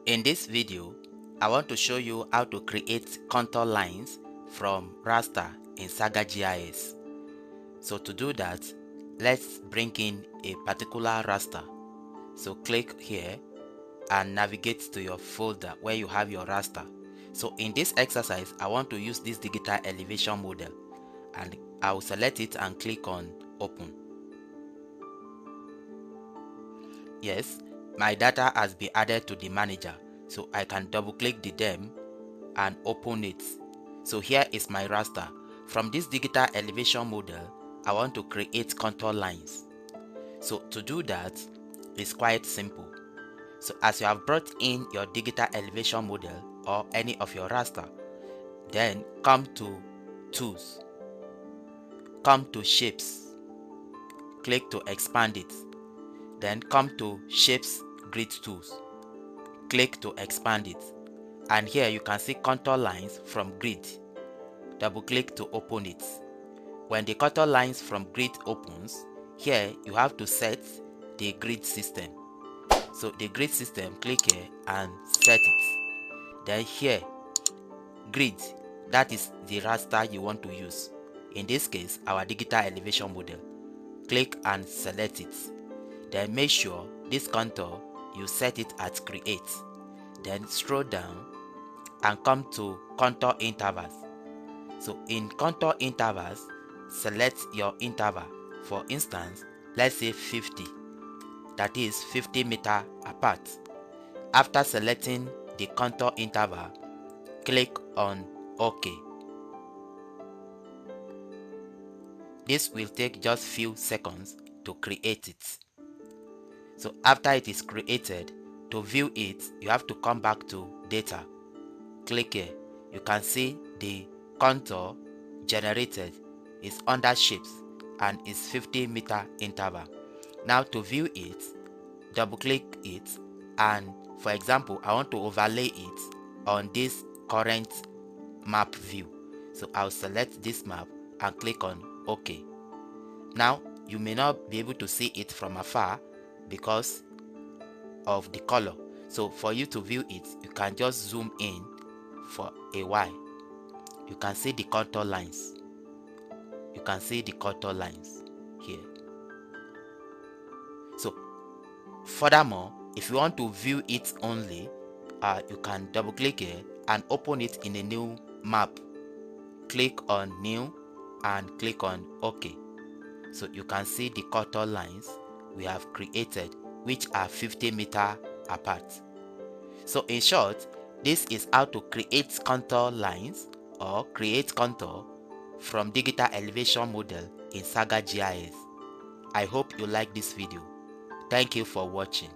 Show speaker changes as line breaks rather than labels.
In this video, I want to show you how to create contour lines from raster in SAGA GIS. So to do that, let's bring in a particular raster. So click here and navigate to your folder where you have your raster. So in this exercise, I want to use this digital elevation model, and I will select it and click on open. Yes, my data has been added to the manager, so I can double click the DEM and open it. So here is my raster. From this digital elevation model, I want to create contour lines. So to do that, it's quite simple. So as you have brought in your digital elevation model or any of your raster, then come to tools, come to shapes, click to expand it, then come to shapes grid tools, click to expand it, and here you can see contour lines from grid. Double click to open it. When the contour lines from grid opens, here you have to set the grid system. So the grid system, click here and set it. Then here, grid, that is the raster you want to use. In this case, our digital elevation model. Click and select it. Then make sure this contour you set it at create. Then scroll down and come to contour intervals. So in contour intervals, select your interval. For instance, let's say 50, that is 50 meters apart. After selecting the contour interval, click on OK. This will take just few seconds to create it. So after it is created, to view it, you have to come back to data. Click here. You can see the contour generated is under shapes and is 50 meter interval. Now to view it, double click it, and for example, I want to overlay it on this current map view. So I'll select this map and click on OK. Now you may not be able to see it from afar because of the color. So for you to view it, you can just zoom in for a while. You can see the contour lines. You can see the contour lines here. So furthermore, if you want to view it only, you can double click here and open it in a new map. Click on new and click on OK. So you can see the contour lines we have created, which are 50 meters apart. So in short, this is how to create contour lines or create contour from digital elevation model in SAGA GIS. I hope you like this video. Thank you for watching.